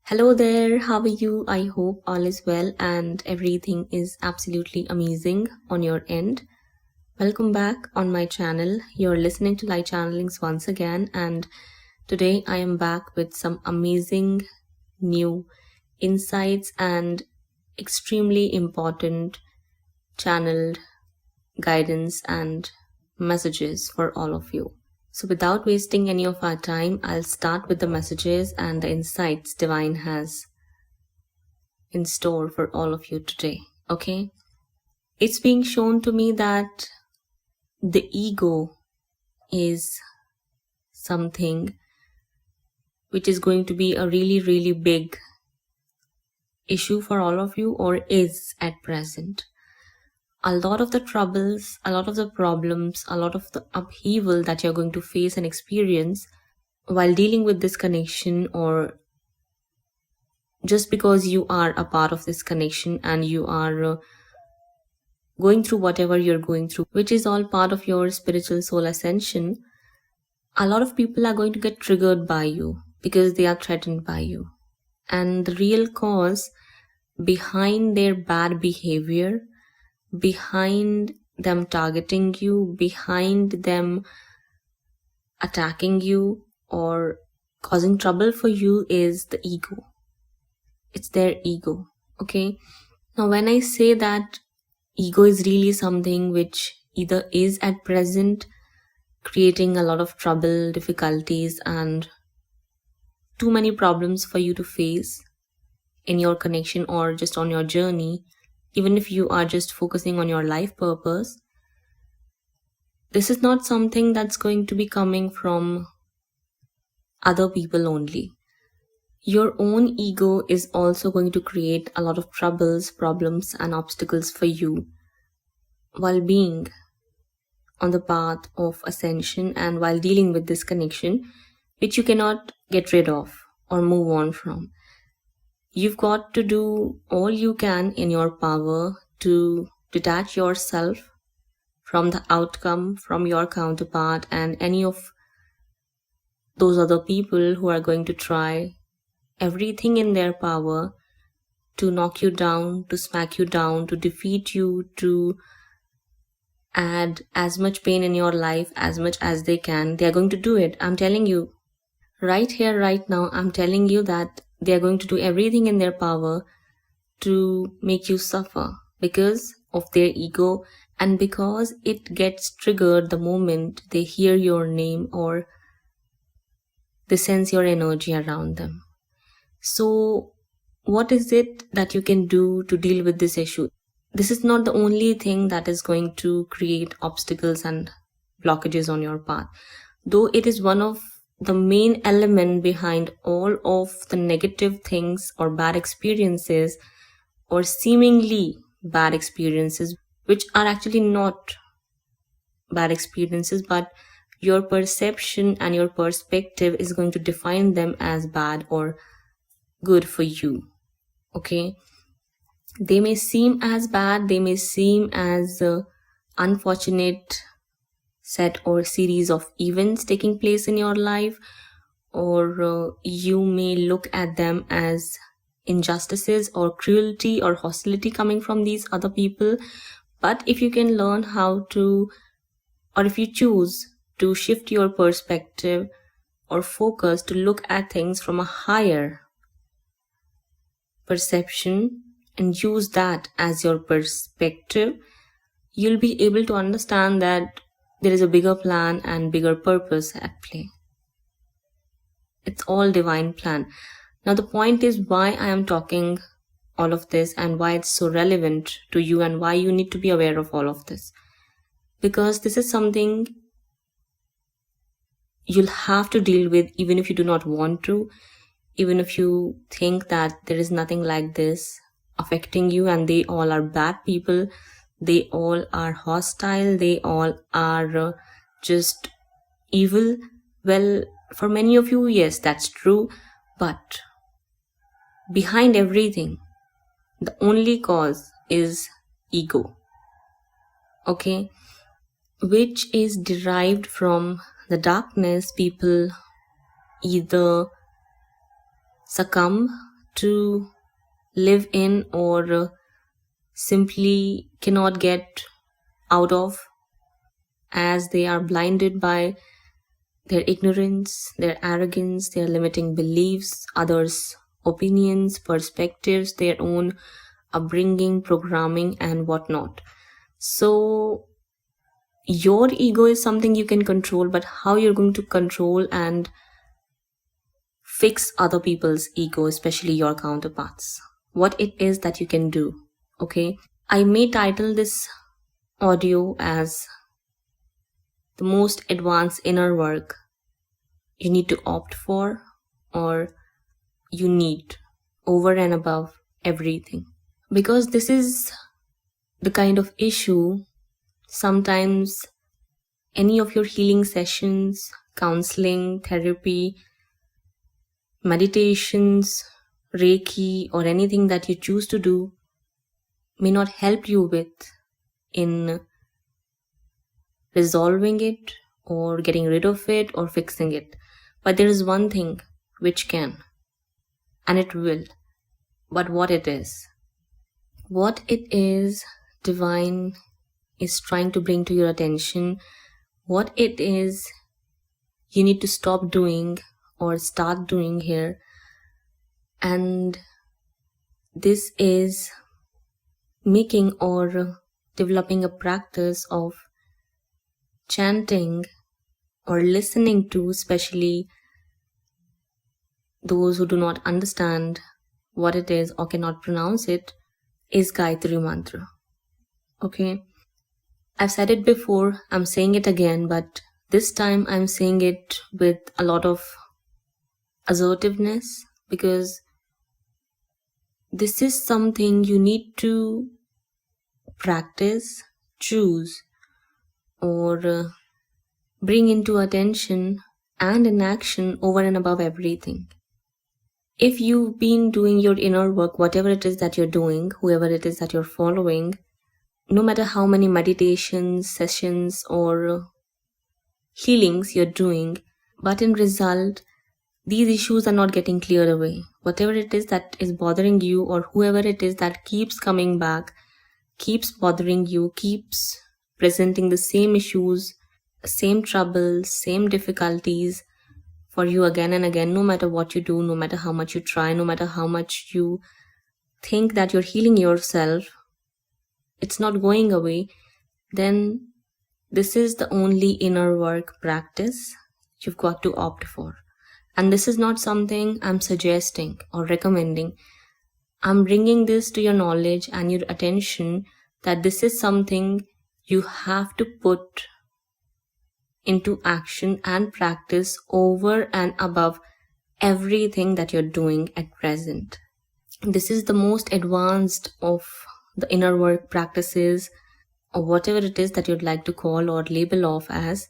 Hello there, how are you? I hope all is well and everything is absolutely amazing on your end. Welcome back on my channel. You're listening to Light Channelings once again, and today I am back with some amazing new insights and extremely important channeled guidance and messages for all of you. So without wasting any of our time, I'll start with the messages and the insights Divine has in store for all of you today. Okay? It's being shown to me that the ego is something which is going to be a really, really big issue for all of you, or is at present. A lot of the troubles, a lot of the problems, a lot of the upheaval that you're going to face and experience while dealing with this connection, or just because you are a part of this connection and you are going through whatever you're going through, which is all part of your spiritual soul ascension, a lot of people are going to get triggered by you because they are threatened by you. And the real cause behind their bad behavior, behind them targeting you, behind them attacking you or causing trouble for you is the ego. It's their ego. Okay? Now when I say that ego is really something which either is at present creating a lot of trouble, difficulties, and too many problems for you to face in your connection or just on your journey, even if you are just focusing on your life purpose, this is not something that's going to be coming from other people only. Your own ego is also going to create a lot of troubles, problems, and obstacles for you while being on the path of ascension and while dealing with this connection, which you cannot get rid of or move on from. You've got to do all you can in your power to detach yourself from the outcome, from your counterpart, and any of those other people who are going to try everything in their power to knock you down, to smack you down, to defeat you, to add as much pain in your life as much as they can. They are going to do it. I'm telling you, right here, right now, I'm telling you that they are going to do everything in their power to make you suffer because of their ego and because it gets triggered the moment they hear your name or they sense your energy around them. So what is it that you can do to deal with this issue? This is not the only thing that is going to create obstacles and blockages on your path, though it is one of the main element behind all of the negative things or bad experiences or seemingly bad experiences, which are actually not bad experiences, but your perception and your perspective is going to define them as bad or good for you. Okay? They may seem as bad, they may seem as unfortunate set or series of events taking place in your life, or you may look at them as injustices or cruelty or hostility coming from these other people. But if you can learn how to, or if you choose to shift your perspective or focus to look at things from a higher perception and use that as your perspective, you'll be able to understand that there is a bigger plan and bigger purpose at play. It's all divine plan. Now the point is why I am talking all of this and why it's so relevant to you and why you need to be aware of all of this. Because this is something you'll have to deal with even if you do not want to, even if you think that there is nothing like this affecting you and they all are bad people, they all are hostile, they all are just evil. Well, for many of you, yes, that's true, but behind everything, the only cause is ego, okay, which is derived from the darkness people either succumb to live in, or simply cannot get out of, as they are blinded by their ignorance, their arrogance, their limiting beliefs, others' opinions, perspectives, their own upbringing, programming, and whatnot. So, your ego is something you can control, but how you're going to control and fix other people's ego, especially your counterparts, what it is that you can do. Okay, I may title this audio as the most advanced inner work you need to opt for, or you need over and above everything. Because this is the kind of issue sometimes any of your healing sessions, counseling, therapy, meditations, Reiki, or anything that you choose to do may not help you with in resolving it or getting rid of it or fixing it. But there is one thing which can, and it will. But what it is? What it is, divine is trying to bring to your attention, what it is you need to stop doing or start doing here. And this is making or developing a practice of chanting or listening to, especially those who do not understand what it is or cannot pronounce it, is Gayatri Mantra. Okay, I've said it before, I'm saying it again, but this time I'm saying it with a lot of assertiveness, because this is something you need to practice, choose, or bring into attention and in action over and above everything. If you've been doing your inner work, whatever it is that you're doing, whoever it is that you're following, no matter how many meditations, sessions, or healings you're doing, but in result, these issues are not getting cleared away. Whatever it is that is bothering you, or whoever it is that keeps coming back, keeps bothering you, keeps presenting the same issues, same troubles, same difficulties for you again and again, no matter what you do, no matter how much you try, no matter how much you think that you're healing yourself, it's not going away, then this is the only inner work practice you've got to opt for. And this is not something I'm suggesting or recommending. I'm bringing this to your knowledge and your attention that this is something you have to put into action and practice over and above everything that you're doing at present. This is the most advanced of the inner work practices, or whatever it is that you'd like to call or label off as.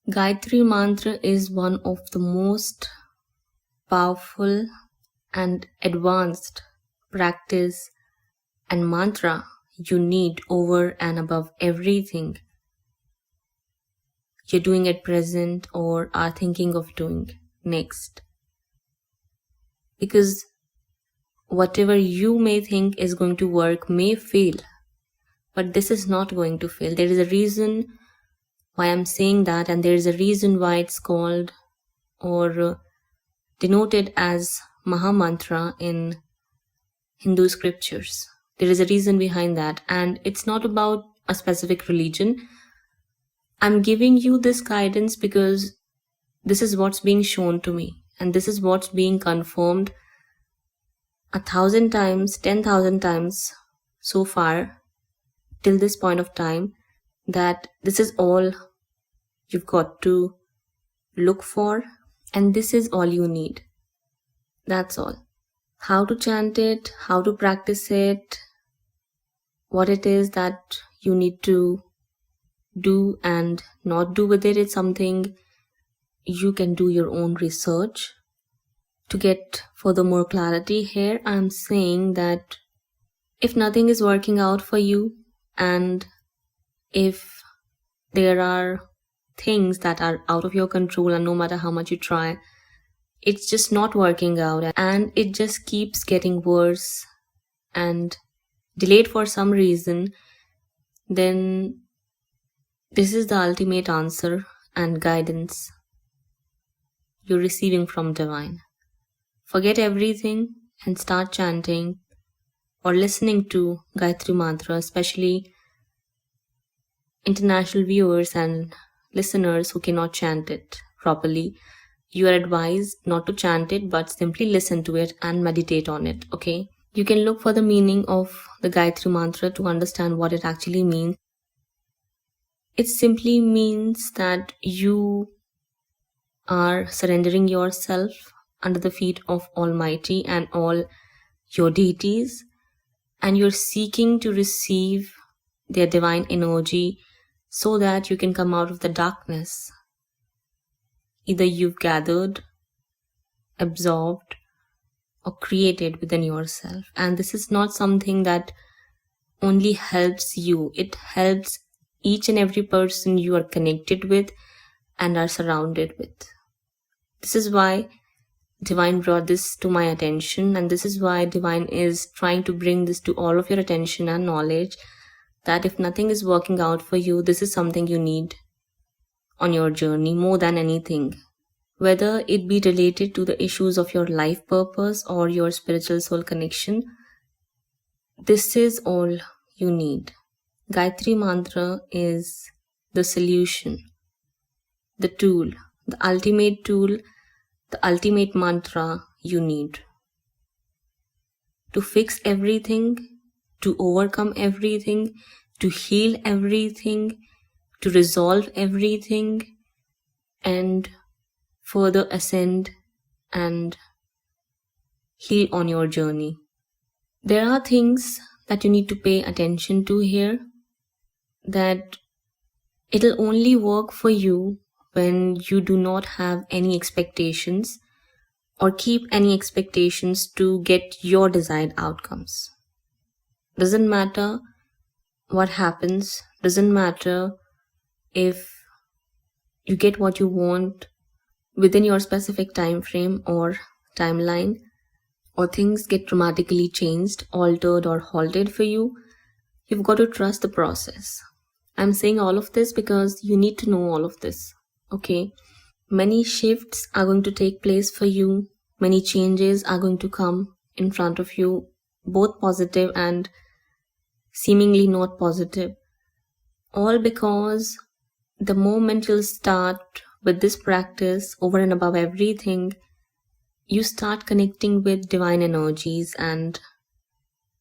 Gayatri Mantra is one of the most powerful and advanced practice and mantra you need over and above everything you're doing at present or are thinking of doing next. Because whatever you may think is going to work may fail, but this is not going to fail. There is a reason why I'm saying that, and there is a reason why it's called or denoted as Maha Mantra in Hindu scriptures. There is a reason behind that, and it's not about a specific religion. I'm giving you this guidance because this is what's being shown to me, and this is what's being confirmed 1,000 times, 10,000 times so far till this point of time, that this is all you've got to look for, and this is all you need. That's all. How to chant it, how to practice it, what it is that you need to do and not do with it, it's something you can do your own research. To get further more clarity here, I'm saying that if nothing is working out for you, and if there are things that are out of your control, and no matter how much you try, it's just not working out and it just keeps getting worse and delayed for some reason, then this is the ultimate answer and guidance you're receiving from divine. Forget everything and start chanting or listening to Gayatri Mantra, especially international viewers and listeners who cannot chant it properly. You are advised not to chant it but simply listen to it and meditate on it, okay? You can look for the meaning of the Gayatri Mantra to understand what it actually means. It simply means that you are surrendering yourself under the feet of Almighty and all your deities, and you're seeking to receive their divine energy so that you can come out of the darkness. Either you've gathered, absorbed, or created within yourself. And this is not something that only helps you, it helps each and every person you are connected with and are surrounded with. This is why Divine brought this to my attention, and this is why Divine is trying to bring this to all of your attention and knowledge, that if nothing is working out for you, this is something you need on your journey more than anything. Whether it be related to the issues of your life purpose or your spiritual soul connection, this is all you need. Gayatri Mantra is the solution, the tool, the ultimate mantra you need to fix everything, to overcome everything, to heal everything, to resolve everything, and further ascend and heal on your journey. There are things that you need to pay attention to here, that it'll only work for you when you do not have any expectations or keep any expectations to get your desired outcomes. Doesn't matter what happens, doesn't matter if you get what you want within your specific time frame or timeline, or things get dramatically changed, altered, or halted for you. You've got to trust the process. I'm saying all of this because you need to know all of this, okay? Many shifts are going to take place for you. Many changes are going to come in front of you, both positive and seemingly not positive. All because the moment you'll start with this practice over and above everything, you start connecting with divine energies and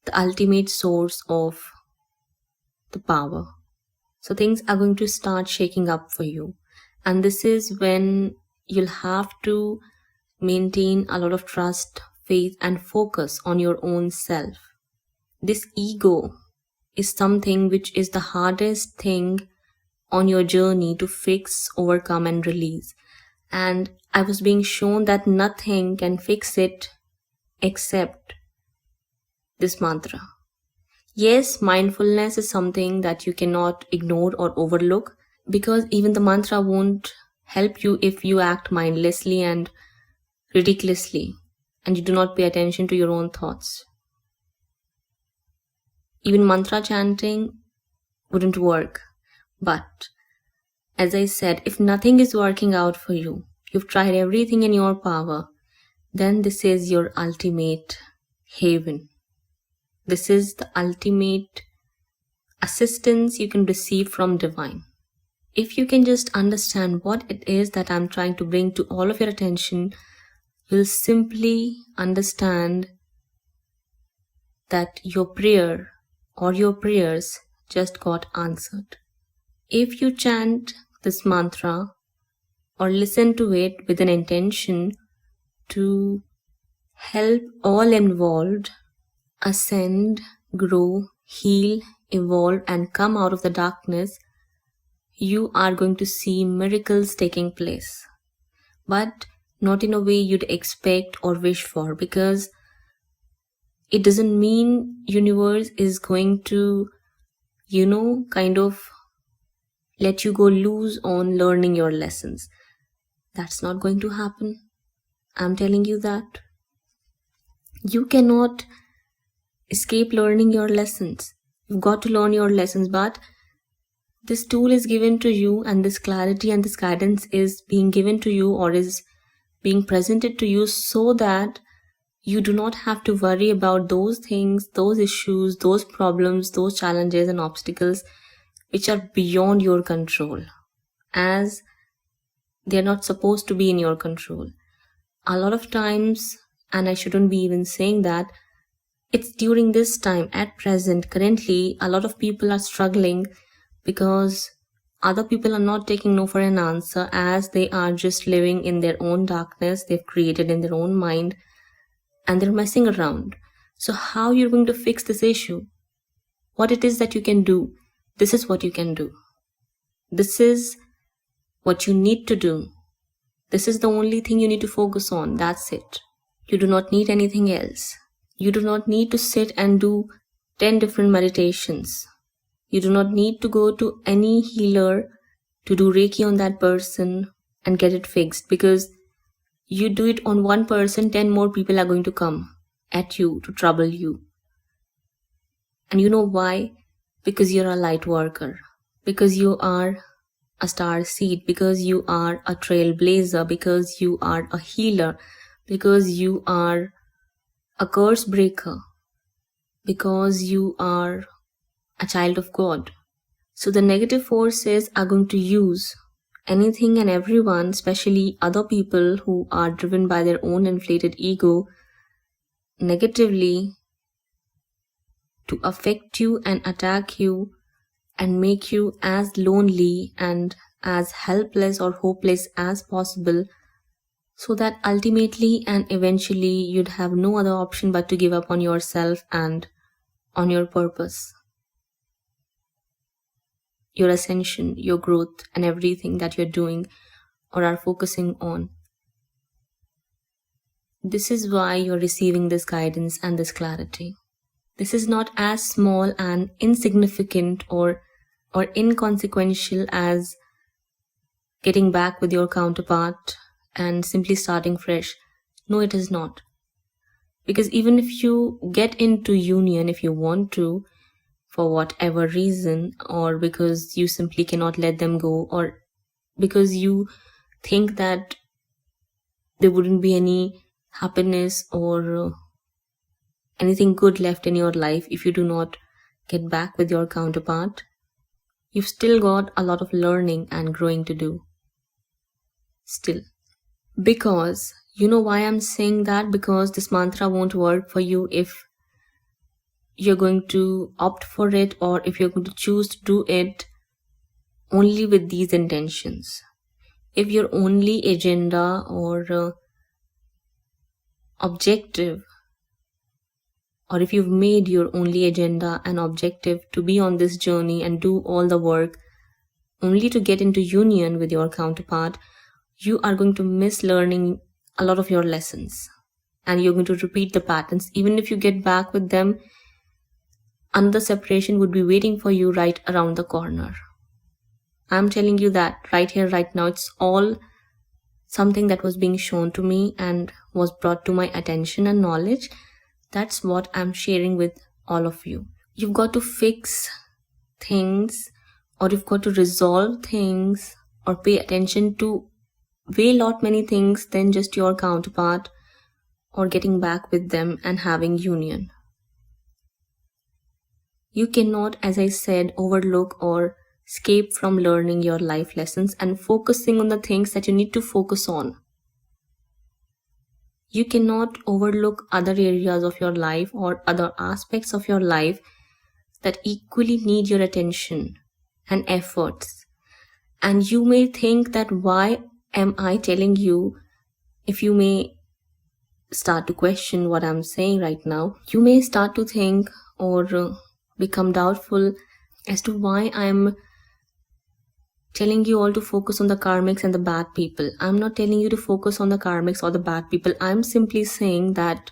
the ultimate source of the power. So things are going to start shaking up for you. And this is when you'll have to maintain a lot of trust, faith, and focus on your own self. This ego is something which is the hardest thing on your journey to fix, overcome, and release. And I was being shown that nothing can fix it except this mantra. Yes, mindfulness is something that you cannot ignore or overlook, because even the mantra won't help you if you act mindlessly and ridiculously and you do not pay attention to your own thoughts. Even mantra chanting wouldn't work. But as I said, if nothing is working out for you, you've tried everything in your power, then this is your ultimate haven. This is the ultimate assistance you can receive from divine. If you can just understand what it is that I'm trying to bring to all of your attention, you'll simply understand that your prayer or your prayers just got answered. If you chant this mantra or listen to it with an intention to help all involved ascend, grow, heal, evolve, and come out of the darkness, you are going to see miracles taking place. But not in a way you'd expect or wish for, because it doesn't mean universe is going to, kind of let you go loose on learning your lessons. That's not going to happen. I'm telling you that you cannot escape learning your lessons. You've got to learn your lessons, but this tool is given to you, and this clarity and this guidance is being given to you, or is being presented to you, so that you do not have to worry about those things, those issues, those problems, those challenges and obstacles which are beyond your control, as they're not supposed to be in your control. A lot of times, and I shouldn't be even saying that, it's during this time, at present, currently, a lot of people are struggling because other people are not taking no for an answer, as they are just living in their own darkness they've created in their own mind, and they're messing around. So how you're going to fix this issue? What it is that you can do? This is what you can do. This is what you need to do. This is the only thing you need to focus on. That's it. You do not need anything else. You do not need to sit and do 10 different meditations. You do not need to go to any healer to do Reiki on that person and get it fixed, because you do it on one person, 10 more people are going to come at you to trouble you. And you know why? Because you're a light worker, because you are a star seed, because you are a trailblazer, because you are a healer, because you are a curse breaker, because you are a child of God. So the negative forces are going to use anything and everyone, especially other people who are driven by their own inflated ego, negatively to affect you and attack you and make you as lonely and as helpless or hopeless as possible, so that ultimately and eventually you'd have no other option but to give up on yourself and on your purpose, your ascension, your growth, and everything that you're doing or are focusing on. This is why you're receiving this guidance and this clarity. This is not as small and insignificant or inconsequential as getting back with your counterpart and simply starting fresh. No, it is not. Because even if you get into union, if you want to, for whatever reason, or because you simply cannot let them go, or because you think that there wouldn't be any happiness or anything good left in your life if you do not get back with your counterpart, you've still got a lot of learning and growing to do. Still. Because, you know why I'm saying that? Because this mantra won't work for you if you're going to opt for it, or if you're going to choose to do it only with these intentions. If your only agenda or objective, or if you've made your only agenda and objective to be on this journey and do all the work only to get into union with your counterpart, you are going to miss learning a lot of your lessons, and you're going to repeat the patterns. Even if you get back with them, another separation would be waiting for you right around the corner. I'm telling you that right here, right now. It's all something that was being shown to me and was brought to my attention and knowledge. That's what I'm sharing with all of you. You've got to fix things, or you've got to resolve things, or pay attention to way lot many things than just your counterpart or getting back with them and having union. You cannot, as I said, overlook or escape from learning your life lessons and focusing on the things that you need to focus on. You cannot overlook other areas of your life or other aspects of your life that equally need your attention and efforts. And you may think that, why am I telling you? If you may start to question what I'm saying right now, you may start to think or become doubtful as to why I'm telling you all to focus on the karmics and the bad people. I'm not telling you to focus on the karmics or the bad people. I'm simply saying that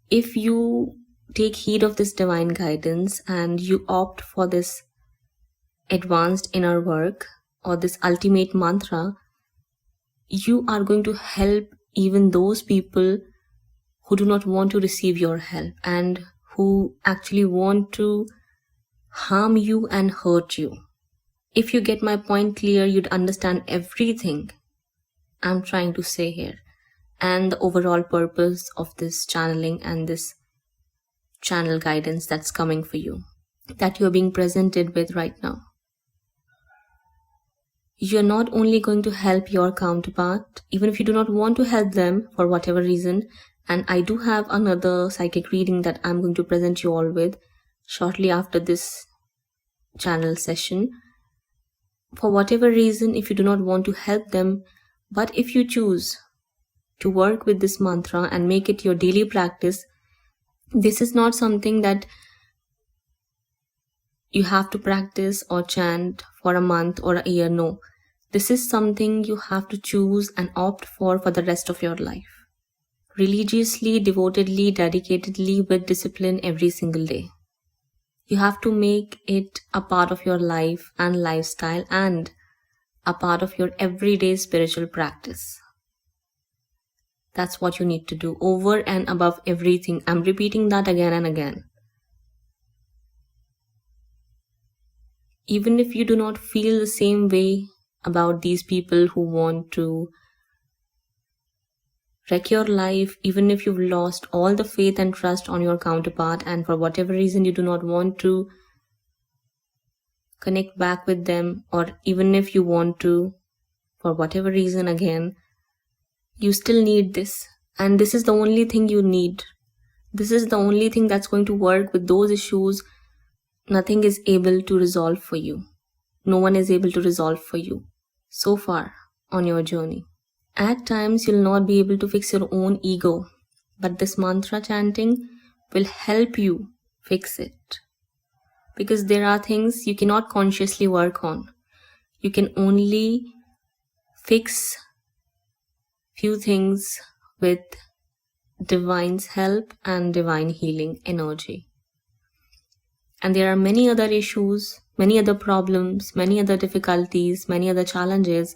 if you take heed of this divine guidance and you opt for this advanced inner work or this ultimate mantra, you are going to help even those people who do not want to receive your help and who actually want to harm you and hurt you. If you get my point clear, you'd understand everything I'm trying to say here and the overall purpose of this channeling and this channel guidance that's coming for you, that you're being presented with right now. You're not only going to help your counterpart, even if you do not want to help them for whatever reason, and I do have another psychic reading that I'm going to present you all with shortly after this channel session. For whatever reason, if you do not want to help them, but if you choose to work with this mantra and make it your daily practice, this is not something that you have to practice or chant for a month or a year. No, this is something you have to choose and opt for the rest of your life. Religiously, devotedly, dedicatedly, with discipline every single day. You have to make it a part of your life and lifestyle and a part of your everyday spiritual practice. That's what you need to do over and above everything. I'm repeating that again and again. Even if you do not feel the same way about these people who want to wreck your life, even if you've lost all the faith and trust on your counterpart and for whatever reason you do not want to connect back with them, or even if you want to, for whatever reason again, you still need this. And this is the only thing you need. This is the only thing that's going to work with those issues nothing is able to resolve for you. No one is able to resolve for you so far on your journey. At times, you'll not be able to fix your own ego, but this mantra chanting will help you fix it. Because there are things you cannot consciously work on. You can only fix few things with divine's help and divine healing energy. And there are many other issues, many other problems, many other difficulties, many other challenges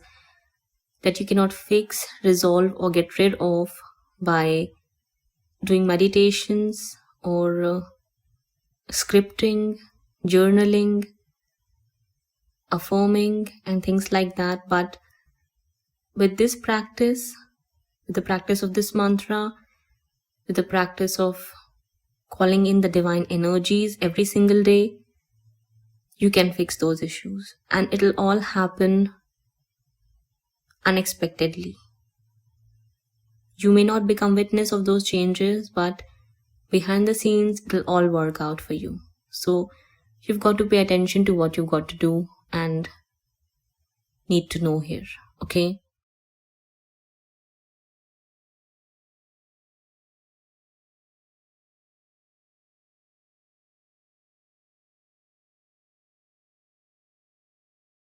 that you cannot fix, resolve, or get rid of by doing meditations or scripting, journaling, affirming, and things like that. But with this practice, with the practice of this mantra, with the practice of calling in the divine energies every single day, you can fix those issues. And it'll all happen unexpectedly. You may not become witness of those changes, but behind the scenes, it'll all work out for you. So you've got to pay attention to what you've got to do and need to know here, okay?